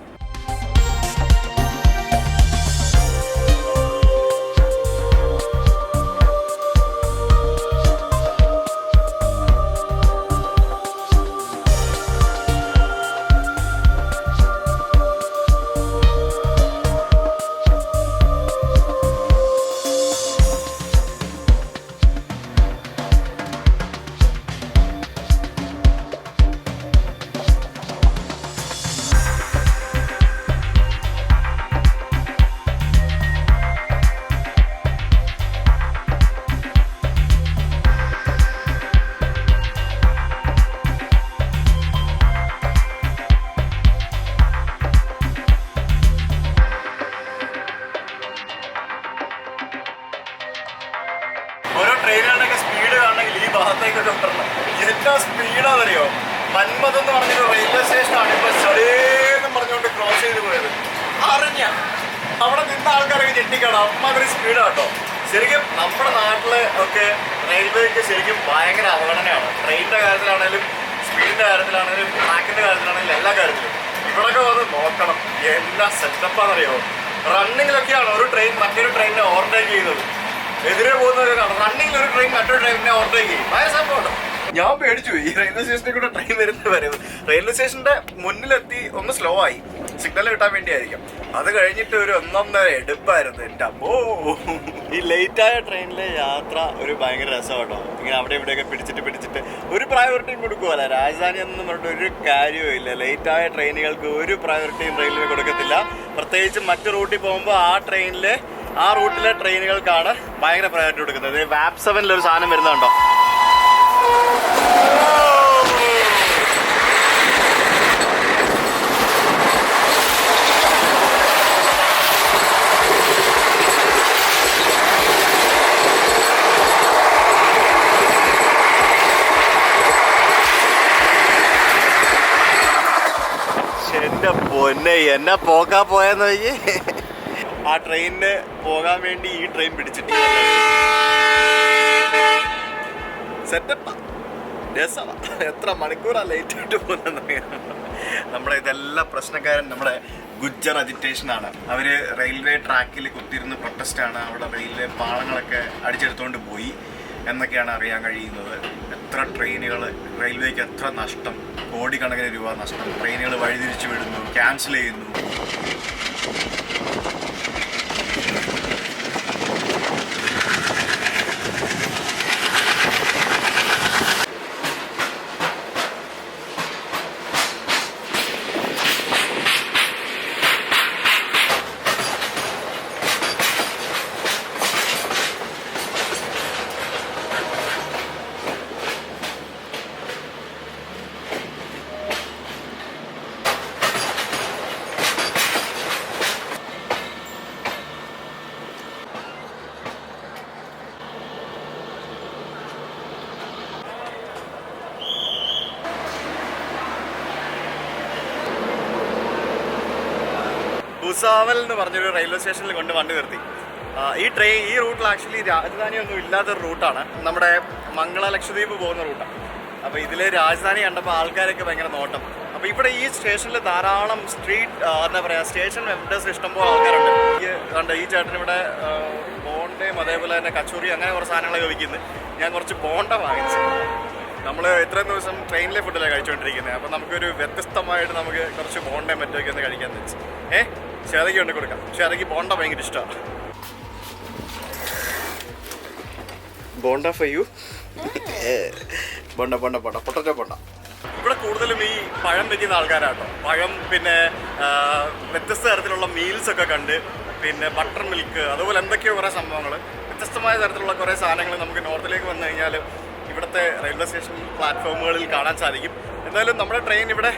ട്രെയിനുകളുടെയൊക്കെ സ്പീഡ് കാണണമെങ്കിൽ ഈ ഭാഗത്തേക്കൊക്കെ വരണം. എന്താ സ്പീഡാണെന്നറിയോ? മന്മഥ് എന്ന് പറഞ്ഞൊരു റെയിൽവേ സ്റ്റേഷനാണ് ഇപ്പൊ ചെറിയെന്നും പറഞ്ഞുകൊണ്ട് ക്രോസ് ചെയ്ത് പോയത്. അറിഞ്ഞ അവിടെ നിന്ന ആൾക്കാരൊക്കെ ഞെട്ടിക്കണം, അമ്മാതിരി സ്പീഡാട്ടോ. ശരിക്കും നമ്മുടെ നാട്ടില് ഒക്കെ റെയിൽവേക്ക് ശരിക്കും ഭയങ്കര അവഗണനയാണ്. ട്രെയിനിന്റെ കാര്യത്തിലാണെങ്കിലും സ്പീഡിന്റെ കാര്യത്തിലാണെങ്കിലും ട്രാക്കിന്റെ കാര്യത്തിലാണെങ്കിലും എല്ലാ കാര്യത്തിലും. ഇവിടൊക്കെ വന്ന് നോക്കണം എന്നാ സെറ്റപ്പാണെന്നറിയോ. റണ്ണിങ്ങിലൊക്കെയാണ് ഒരു ട്രെയിൻ മറ്റൊരു ട്രെയിനിനെ ഓവർടേക്ക് ചെയ്യുന്നത്. എതിരെ പോകുന്നവരെ കാണാം. റണ്ണിങ്ങിൽ ഒരു ട്രെയിൻ മറ്റൊരു ട്രെയിനിനെ ഓവർടേക്ക് ചെയ്യും. ഭയങ്കര സംഭവം. ഞാൻ പേടിച്ചു പോയി. റെയിൽവേ സ്റ്റേഷനിൽ കൂടെ ട്രെയിൻ വരുന്നത് റെയിൽവേ സ്റ്റേഷന്റെ മുന്നിലെത്തി ഒന്ന് സ്ലോ ആയി, സിഗ്നൽ കിട്ടാൻ വേണ്ടിയായിരിക്കും. അത് കഴിഞ്ഞിട്ട് ഒരു 1.5 എടുപ്പായിരുന്നു എൻ്റെ അമ്മോ. ഈ ലേറ്റായ ട്രെയിനിലെ യാത്ര ഒരു ഭയങ്കര രസമാട്ടോ. ഇങ്ങനെ അവിടെ ഇവിടെയൊക്കെ പിടിച്ചിട്ട് ഒരു പ്രയോറിറ്റിയും കൊടുക്കുമല്ല. രാജധാനി എന്ന് പറഞ്ഞിട്ട് ഒരു കാര്യവും ഇല്ല. ലേറ്റായ ട്രെയിനുകൾക്ക് ഒരു പ്രയോറിറ്റിയും റെയിൽവേ കൊടുക്കത്തില്ല. പ്രത്യേകിച്ച് മറ്റു റൂട്ടിൽ പോകുമ്പോൾ ആ റൂട്ടിലെ ട്രെയിനുകൾക്കാണ് ഭയങ്കര പ്രയോറിറ്റി കൊടുക്കുന്നത്. വാപ്പ് 7 ഒരു സാധനം വരുന്നുണ്ടോ? എന്റെ പൊന്നെ, എന്നാ പോക്കാ പോയെന്ന് നോക്കി. ആ ട്രെയിനിന് പോകാൻ വേണ്ടി ഈ ട്രെയിൻ പിടിച്ചിട്ട് സെറ്റപ്പാ, രസമാ. എത്ര മണിക്കൂറാ ലേറ്റ് ആയിട്ട് പോകുന്നത്. നമ്മുടെ ഇതെല്ലാം പ്രശ്നക്കാരൻ നമ്മുടെ ഗുജ്ജർ അജിറ്റേഷനാണ്. അവര് റെയിൽവേ ട്രാക്കിൽ കുത്തിയിരുന്ന് പ്രൊട്ടസ്റ്റാണ്. അവിടെ റെയിൽവേ പാളങ്ങളൊക്കെ അടിച്ചെടുത്തുകൊണ്ട് പോയി എന്നൊക്കെയാണ് അറിയാൻ കഴിയുന്നത്. എത്ര ട്രെയിനുകൾ, റെയിൽവേക്ക് എത്ര നഷ്ടം, കോടിക്കണക്കിന് രൂപ നഷ്ടം. ട്രെയിനുകൾ വഴിതിരിച്ചു വിടുന്നു, ക്യാൻസൽ ചെയ്യുന്നു. ഭൂസാവൽ എന്ന് പറഞ്ഞൊരു റെയിൽവേ സ്റ്റേഷനിൽ കൊണ്ട് വണ്ടി നിർത്തി. ഈ റൂട്ടിൽ ആക്ച്വലി രാജധാനി ഒന്നും ഇല്ലാത്തൊരു റൂട്ടാണ്, നമ്മുടെ മംഗള ലക്ഷദ്വീപ് പോകുന്ന റൂട്ടാണ്. അപ്പോൾ ഇതിൽ രാജധാനി കണ്ടപ്പോൾ ആൾക്കാരൊക്കെ ഭയങ്കര നോട്ടം. അപ്പോൾ ഇവിടെ ഈ സ്റ്റേഷനിൽ ധാരാളം എന്താ പറയുക, സ്റ്റേഷൻ വെൻഡേഴ്സ് ഇഷ്ടംപോലെ ആൾക്കാരുണ്ട്. ഈ ചേട്ടൻ ഇവിടെ ബോണ്ടയും അതേപോലെ തന്നെ കച്ചൂറി അങ്ങനെ കുറച്ച് സാധനങ്ങളൊക്കെ വിൽക്കുന്നത്. ഞാൻ കുറച്ച് ബോണ്ട വാങ്ങിച്ചു. നമ്മൾ ഇത്രയും ദിവസം ട്രെയിനിലെ ഫുഡല്ലേ കഴിച്ചുകൊണ്ടിരിക്കുന്നത്, അപ്പോൾ നമുക്കൊരു വ്യത്യസ്തമായിട്ട് നമുക്ക് കുറച്ച് ബോണ്ടയും മറ്റൊക്കെ ഒന്ന് കഴിക്കാമെന്ന് വെച്ച്. ശേതയ്ക്ക് കൊണ്ട് കൊടുക്കാം. ശേതയ്ക്ക് ബോണ്ട ഭയങ്കര ഇഷ്ടമാണ്. Bonda for you. Bonda potato bonda. ഇവിടെ കൂടുതലും ഈ പഴം വയ്ക്കുന്ന ആൾക്കാരാട്ടോ. പഴം, പിന്നെ വ്യത്യസ്ത തരത്തിലുള്ള മീൽസൊക്കെ കണ്ട്, പിന്നെ ബട്ടർ മിൽക്ക്, അതുപോലെ എന്തൊക്കെയോ കുറേ സംഭവങ്ങൾ, വ്യത്യസ്തമായ തരത്തിലുള്ള കുറേ സാധനങ്ങൾ നമുക്ക് നോർത്തിലേക്ക് വന്നു കഴിഞ്ഞാൽ ഇവിടുത്തെ റെയിൽവേ സ്റ്റേഷൻ പ്ലാറ്റ്ഫോമുകളിൽ കാണാൻ സാധിക്കും. എന്തായാലും നമ്മുടെ ട്രെയിൻ ഇവിടെ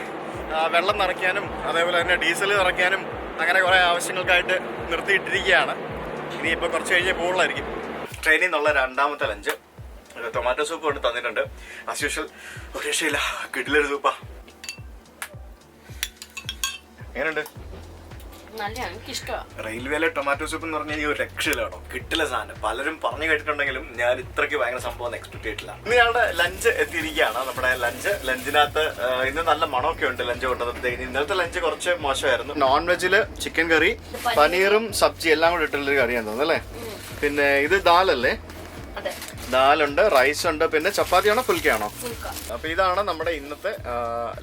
വെള്ളം നിറയ്ക്കാനും അതേപോലെ തന്നെ ഡീസൽ നിറയ്ക്കാനും അങ്ങനെ കുറേ ആവശ്യങ്ങൾക്കായിട്ട് നിർത്തിയിട്ടിരിക്കുകയാണ്. ഇനിയിപ്പോൾ കുറച്ച് കഴിഞ്ഞ് പോകുള്ളായിരിക്കും. ട്രെയിനിൽ നിന്നുള്ള രണ്ടാമത്തെ ലഞ്ച് ടൊമാറ്റോ സൂപ്പ് കൊണ്ട് തന്നിട്ടുണ്ട്. ആസ് യൂഷ്വൽ ഒരു രക്ഷയില്ല, കിടിലൊരു സൂപ്പാ. എങ്ങനെയുണ്ട്? റെയിൽവേയിലെ ടൊമാറ്റോ സൂപ്പ് എന്ന് പറഞ്ഞാൽ ഒരു രക്ഷയില്ല കേട്ടോ, കിട്ടില്ല സാധനം. പലരും പറഞ്ഞു കേട്ടിട്ടുണ്ടെങ്കിലും ഞാൻ ഇത്രയ്ക്ക് ഭയങ്കര സംഭവം എക്സ്പെക്ട് ചെയ്തിട്ടില്ല. ഇന്ന് ഞങ്ങളുടെ ലഞ്ച് എത്തിയിരിക്കുകയാണ്. നമ്മുടെ ലഞ്ചിനകത്ത് ഇന്ന് നല്ല മണമൊക്കെ ഉണ്ട്. ലഞ്ച് കൊണ്ടുവന്നപ്പോഴത്തേക്ക് ഇന്നലത്തെ ലഞ്ച് കുറച്ച് മോശമായിരുന്നു. നോൺ വെജില് ചിക്കൻ കറി, പനീറും സബ്ജി എല്ലാം കൂടെ ഇട്ടുള്ളൊരു കറിയാന്ന് തോന്നുന്നു അല്ലേ. പിന്നെ ഇത് ദാലല്ലേ? ദാലുണ്ട്, റൈസ് ഉണ്ട്, പിന്നെ ചപ്പാത്തിയാണോ ഫുൽക്കയാണോ? അപ്പൊ ഇതാണ് നമ്മുടെ ഇന്നത്തെ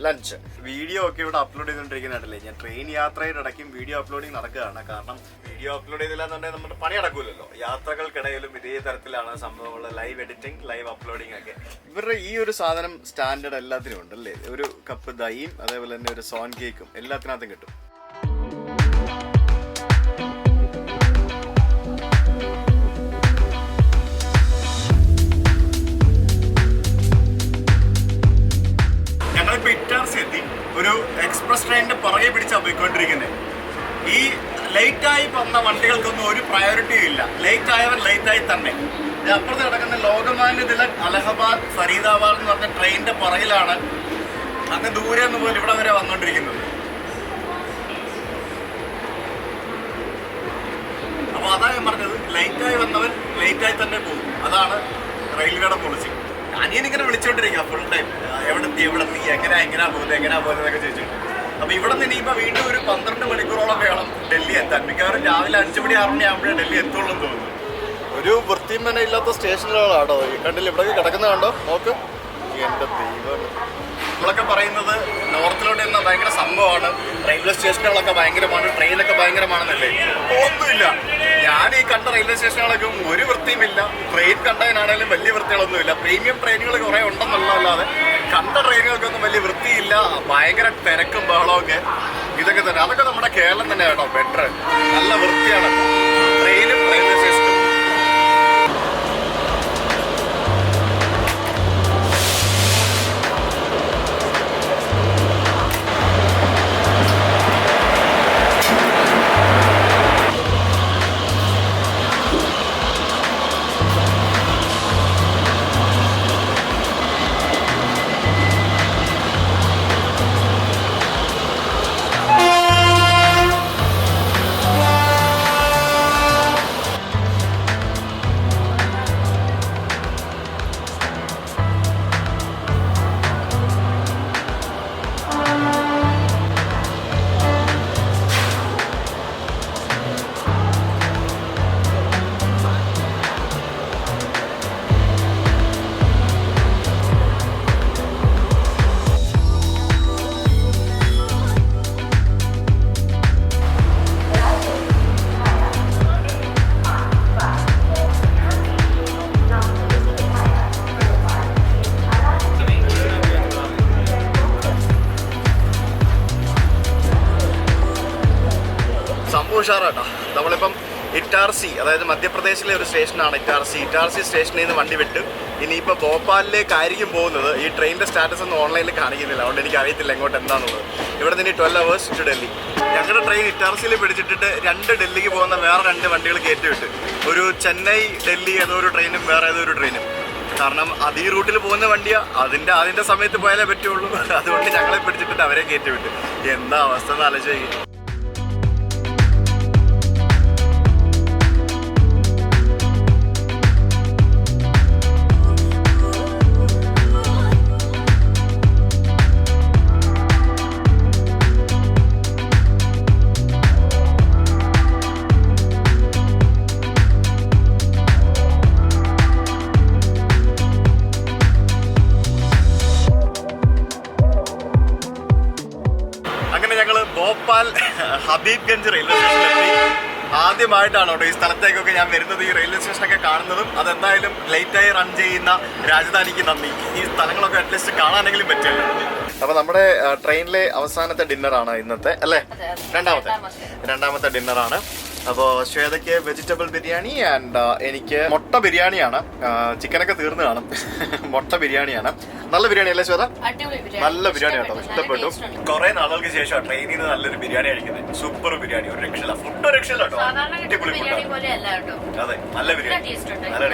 ലഞ്ച്. വീഡിയോ ഒക്കെ ഇവിടെ അപ്ലോഡ് ചെയ്തുകൊണ്ടിരിക്കുന്നുണ്ടല്ലേ. ഞാൻ ട്രെയിൻ യാത്രയുടെ ഇടയ്ക്കും വീഡിയോ അപ്ലോഡിങ് നടക്കുകയാണ്. കാരണം വീഡിയോ അപ്ലോഡ് ചെയ്തില്ലാന്നുണ്ടെങ്കിൽ നമ്മുടെ പണി നടക്കൂലല്ലോ. യാത്രകൾക്കിടയിലും ഇതേ തരത്തിലാണ് സംഭവങ്ങൾ, ലൈവ് എഡിറ്റിംഗ്, ലൈവ് അപ്ലോഡിംഗ് ഒക്കെ. ഇവരുടെ ഈ ഒരു സാധനം സ്റ്റാൻഡേർഡ് എല്ലാത്തിനും ഉണ്ട് അല്ലേ. ഒരു കപ്പ് ദഹിയും അതേപോലെ തന്നെ ഒരു സോൺ കേക്കും എല്ലാത്തിനകത്തും കിട്ടും. എത്തി ഒരു എക്സ്പ്രസ് ട്രെയിനിന്റെ പുറകെ പിടിച്ചാണ് പോയിക്കൊണ്ടിരിക്കുന്നത്. ഈ ലേറ്റായി വന്ന വണ്ടികൾക്കൊന്നും ഒരു പ്രയോറിറ്റിയും ഇല്ല. ലേറ്റ് ആയവർ ലേറ്റായി തന്നെ. അപ്പുറത്ത് കിടക്കുന്ന ലോകമാന്യ തിലക് അലഹബാദ് ഫരീദാബാദ് എന്ന് പറഞ്ഞ ട്രെയിനിന്റെ പുറകിലാണ് അങ്ങ് ദൂരെ നിന്ന് പോലും ഇവിടെ വരെ വന്നുകൊണ്ടിരിക്കുന്നത്. അപ്പൊ അതാ ഞാൻ പറഞ്ഞത്, ലേറ്റായി വന്നവൻ ലേറ്റായി തന്നെ പോകും. അതാണ് റെയിൽവേയുടെ പോളിസി. അനിയനിങ്ങനെ വിളിച്ചോണ്ടിരിക്കുക ഫുൾ ടൈം, എവിടെത്തി എങ്ങനെയാ പോകുന്നതൊക്കെ ചോദിച്ചിട്ട്. അപ്പൊ ഇവിടെ നിന്ന് ഇനിയിപ്പോൾ വീണ്ടും ഒരു 12 മണിക്കൂറോളം വേണം ഡൽഹി എത്താൻ. മിക്കവാറും രാവിലെ 5 മണി 6 മണി ആകുമ്പോഴേ ഡൽഹി എത്തുള്ളൂ എന്ന് തോന്നുന്നു. ഒരു വൃത്തിയും തന്നെ ഇല്ലാത്ത സ്റ്റേഷനുകളാണോ കണ്ടില്ല. ഇവിടെ കിടക്കുന്നത് കണ്ടോ, നോക്ക്. എന്റെ ദൈവം, നമ്മളൊക്കെ പറയുന്നത് നോർത്തിലോട്ട് എന്ന ഭയങ്കര സംഭവമാണ്, റെയിൽവേ സ്റ്റേഷനുകളൊക്കെ ഭയങ്കരമാണ്, ട്രെയിനൊക്കെ ഭയങ്കരമാണെന്നല്ലേ. ഒന്നുമില്ല. ഞാൻ ഈ കണ്ട റെയിൽവേ സ്റ്റേഷനുകളൊക്കെ ഒരു വൃത്തിയുമില്ല. ട്രെയിൻ കണ്ടതിനാണേലും വലിയ വൃത്തികളൊന്നുമില്ല. പ്രീമിയം ട്രെയിനുകൾ കുറേ ഉണ്ടെന്നുള്ളതല്ലാതെ കണ്ട ട്രെയിനുകൾക്കൊന്നും വലിയ വൃത്തിയില്ല. ഭയങ്കര തിരക്കും ബഹളമൊക്കെ ഇതൊക്കെ തന്നെ. അതൊക്കെ നമ്മുടെ കേരളം തന്നെ കേട്ടോ ബെറ്റർ. നല്ല വൃത്തിയാണ് ട്രെയിനും റെയിൽവേ സ്റ്റേഷനും. ഉഷാറാട്ടോ. നമ്മളിപ്പം ഇറ്റാർസി, അതായത് മധ്യപ്രദേശിലെ ഒരു സ്റ്റേഷനാണ് ഇറ്റാർസി. ഇറ്റാർസി സ്റ്റേഷനിൽ നിന്ന് വണ്ടി വിട്ട് ഇനിയിപ്പോൾ ഭോപ്പാലിലേക്കായിരിക്കും പോകുന്നത്. ഈ ട്രെയിനിൻ്റെ സ്റ്റാറ്റസ് ഒന്നും ഓൺലൈനിൽ കാണിക്കുന്നില്ല, അതുകൊണ്ട് എനിക്ക് അറിയത്തില്ല എങ്ങോട്ട് എന്താണെന്നുള്ളത്. ഇവിടെ നിന്ന് 12 hours ടു ഡൽഹി. ഞങ്ങളുടെ ട്രെയിൻ ഇറ്റാർസിയിൽ പിടിച്ചിട്ടിട്ട് 2 ഡൽഹിക്ക് പോകുന്ന വേറെ 2 വണ്ടികൾ കയറ്റിവിട്ട്, ഒരു ചെന്നൈ ഡൽഹി ഏതോ ഒരു ട്രെയിനും വേറെ ഏതോ ഒരു ട്രെയിനും. കാരണം അത് ഈ റൂട്ടിൽ പോകുന്ന വണ്ടിയാണ്, അതിൻ്റെ സമയത്ത് പോയാലേ പറ്റുള്ളൂ. അതുകൊണ്ട് ഞങ്ങളെ പിടിച്ചിട്ട് അവരെ കയറ്റിവിട്ട്. എന്താ അവസ്ഥ എന്ന് ആലോചിക്കുക. ഭോപ്പാൽ ഹബീബ്ഗഞ്ച് റെയിൽവേ സ്റ്റേഷനിലെത്തി. ആദ്യമായിട്ടാണ് കേട്ടോ ഈ സ്ഥലത്തേക്കൊക്കെ ഞാൻ വരുന്നത്, ഈ റെയിൽവേ സ്റ്റേഷനൊക്കെ കാണുന്നതും. അതെന്തായാലും ലേറ്റായി റൺ ചെയ്യുന്ന രാജധാനിക്ക് നന്ദി. ഈ സ്ഥലങ്ങളൊക്കെ അറ്റ്ലീസ്റ്റ് കാണാനെങ്കിലും പറ്റിയല്ലോ. അപ്പൊ നമ്മുടെ ട്രെയിനിലെ അവസാനത്തെ ഡിന്നറാണ് ഇന്നത്തെ അല്ലേ? രണ്ടാമത്തെ ഡിന്നറാണ്. അപ്പോൾ ശ്വേതയ്ക്ക് വെജിറ്റബിൾ ബിരിയാണി ആൻഡ് എനിക്ക് മുട്ട ബിരിയാണിയാണ്. ചിക്കനൊക്കെ തീർന്നു കാണും. മുട്ട ബിരിയാണിയാണ്. നല്ല ബിരിയാണി അല്ലേ ശ്വേത? നല്ല ബിരിയാണി കേട്ടോ, ഇഷ്ടപ്പെട്ടു. കുറെ നാളുകൾക്ക് ശേഷം ട്രെയിനിൽ നിന്ന് നല്ലൊരു ബിരിയാണി കഴിക്കുന്നത്. സൂപ്പർ ബിരിയാണി, ഒരു രക്ഷയില്ല. ഫുഡ് ഒരു രക്ഷയില്ല കേട്ടോ, അടിപൊളി ഫുഡ്. അതെ, നല്ല ബിരിയാണി, നല്ല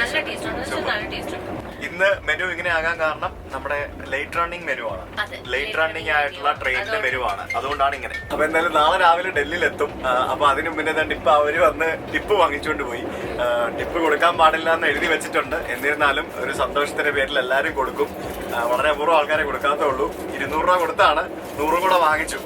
ടേസ്റ്റ്. ഇന്ന് മെനു ഇങ്ങനെ ആകാൻ കാരണം നമ്മുടെ ലേറ്റ് റണ്ണിങ് മെനു ആണ്. ലേറ്റ് റണ്ണിങ് ആയിട്ടുള്ള ട്രെയിനിന്റെ മെനു ആണ്, അതുകൊണ്ടാണ് ഇങ്ങനെ. അപ്പൊ എന്തായാലും നാളെ രാവിലെ ഡൽഹിയിൽ എത്തും. അപ്പൊ അതിന് മുന്നേ തന്നെ ഇപ്പൊ അവര് വന്ന് ടിപ്പ് വാങ്ങിച്ചുകൊണ്ട് പോയി. ടിപ്പ് കൊടുക്കാൻ പാടില്ല എന്ന് എഴുതി വെച്ചിട്ടുണ്ട്. എന്നിരുന്നാലും ഒരു സന്തോഷത്തിന്റെ പേരിൽ എല്ലാവരും കൊടുക്കും. വളരെ അപൂർവം ആൾക്കാരെ കൊടുക്കാത്തേ ഉള്ളൂ. 200 രൂപ കൊടുത്താണ്, 100 കൂടെ വാങ്ങിച്ചു.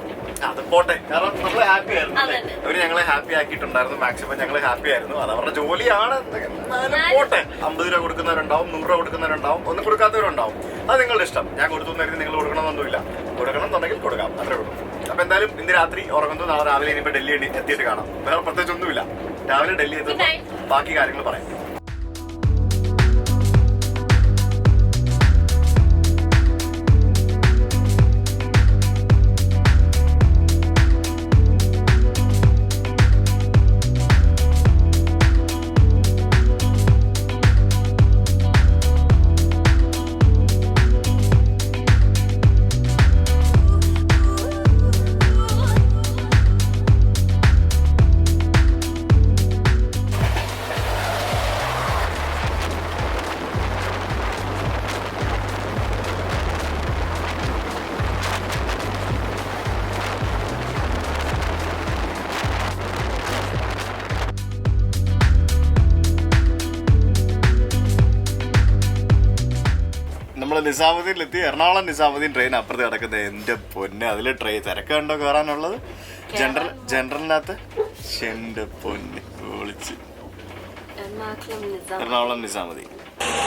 അത് പോട്ടെ, കാരണം നമ്മൾ ഹാപ്പി ആയിരുന്നു. അവര് ഞങ്ങളെ ഹാപ്പി ആക്കിയിട്ടുണ്ടായിരുന്നു. മാക്സിമം ഞങ്ങൾ ഹാപ്പി ആയിരുന്നു. അത് അവരുടെ ജോലിയാണ്. എന്നാലും പോട്ടെ, 50 രൂപ കൊടുക്കുന്നവരുണ്ടാവും, 100 രൂപ കൊടുക്കുന്നവരുണ്ടാവും, ഒന്നും കൊടുക്കാത്തവരുണ്ടാവും. അത് നിങ്ങളുടെ ഇഷ്ടം. ഞാൻ കൊടുത്തു കരുതി നിങ്ങൾ കൊടുക്കണമെന്നൊന്നുമില്ല. കൊടുക്കണം എന്നുണ്ടെങ്കിൽ കൊടുക്കാം, അത്രേ ഉള്ളൂ. അപ്പൊ എന്തായാലും ഇന്ന് രാത്രി ഉറങ്ങുന്നു, നാളെ രാവിലെ ഇനിയിപ്പോ ഡൽഹി എത്തിയിട്ട് കാണാം. വേറെ പ്രത്യേകിച്ച് ഒന്നുമില്ല. രാവിലെ ഡൽഹി എത്തുമ്പോൾ ബാക്കി കാര്യങ്ങൾ പറയാം. നമ്മള് നിസാമുദ്ദീനിലെത്തി. എറണാകുളം നിസാമുദ്ദീൻ ട്രെയിൻ അപ്പുറത്ത് കിടക്കുന്നത്. എന്റെ പൊന്നെ, അതില് ട്രെയിൻ തിരക്ക് കണ്ടോ കയറാനുള്ളത്? ജനറലിനകത്ത് എന്റെ പൊന്നെ വിളിച്ച് എറണാകുളം നിസാമുദ്ദീൻ.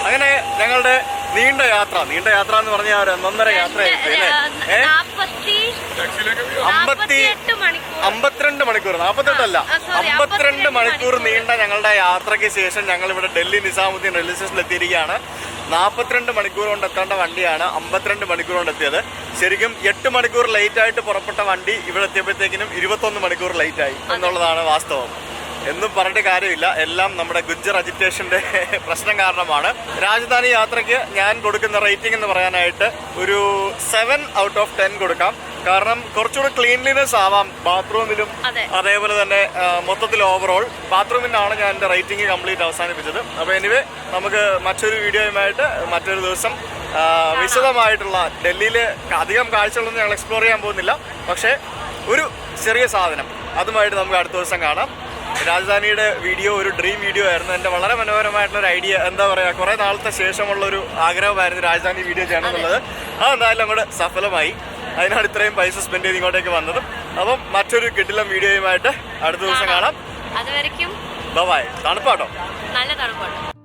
അങ്ങനെ ഞങ്ങളുടെ നീണ്ട യാത്ര എന്ന് പറഞ്ഞാൽ ഒരു 1.5 യാത്രയായിട്ട് അല്ലേ? 52 മണിക്കൂർ, 48 അല്ല, 52 മണിക്കൂർ നീണ്ട ഞങ്ങളുടെ യാത്രയ്ക്ക് ശേഷം ഞങ്ങൾ ഇവിടെ ഡൽഹി നിസാമുദ്ദീൻ റെയിൽവേ സ്റ്റേഷനിൽ എത്തിയിരിക്കുകയാണ്. 42 മണിക്കൂർ കൊണ്ട് എത്തേണ്ട വണ്ടിയാണ് 52 മണിക്കൂർ കൊണ്ട് എത്തിയത്. ശരിക്കും 8 മണിക്കൂർ ലേറ്റ് ആയിട്ട് പുറപ്പെട്ട വണ്ടി ഇവിടെ എത്തിയപ്പോഴത്തേക്കിനും 21 മണിക്കൂർ ലേറ്റ് ആയി എന്നുള്ളതാണ് വാസ്തവം. എന്നും പറഞ്ഞിട്ട് കാര്യമില്ല, എല്ലാം നമ്മുടെ ഗുജ്ജർ അജിറ്റേഷന്റെ പ്രശ്നം കാരണമാണ്. രാജധാനി യാത്രയ്ക്ക് ഞാൻ കൊടുക്കുന്ന റേറ്റിംഗ് എന്ന് പറയാനായിട്ട് ഒരു 7 ഔട്ട് ഓഫ് 10 കൊടുക്കാം. കാരണം കുറച്ചുകൂടെ ക്ലീൻലിനെസ് ആവാം ബാത്റൂമിലും, അതേപോലെ തന്നെ മൊത്തത്തിൽ ഓവറോൾ ബാത്റൂമിനാണ് ഞാൻ എൻ്റെ റേറ്റിംഗ് കംപ്ലീറ്റ് അവസാനിപ്പിച്ചത്. അപ്പോൾ എനിവേ, നമുക്ക് മറ്റൊരു വീഡിയോയുമായിട്ട് മറ്റൊരു ദിവസം വിശദമായിട്ടുള്ള ഡൽഹിയിലെ അധികം കാഴ്ചകളൊന്നും ഞങ്ങൾ എക്സ്പ്ലോർ ചെയ്യാൻ പോകുന്നില്ല. പക്ഷേ ഒരു ചെറിയ സാധനം അതുമായിട്ട് നമുക്ക് അടുത്ത ദിവസം കാണാം. രാജധാനിയുടെ വീഡിയോ ഒരു ഡ്രീം വീഡിയോ ആയിരുന്നു. എൻ്റെ വളരെ മനോഹരമായിട്ടുള്ളൊരു ഐഡിയ, എന്താ പറയുക, കുറേ നാളത്തെ ശേഷമുള്ളൊരു ആഗ്രഹമായിരുന്നു രാജധാനി വീഡിയോ ചെയ്യണം എന്നുള്ളത്. അതെന്തായാലും അങ്ങോട്ട് സഫലമായി. അതിനാണ് ഇത്രയും പൈസ സ്പെൻഡ് ചെയ്ത് ഇങ്ങോട്ടേക്ക് വന്നതും. അപ്പം മറ്റൊരു കിടിലം വീഡിയോയുമായിട്ട് അടുത്ത ദിവസം കാണാം. അതുവരെയ്ക്കും ബൈ. തണുപ്പാട്ടോ, നല്ല തണുപ്പാട്ടോ.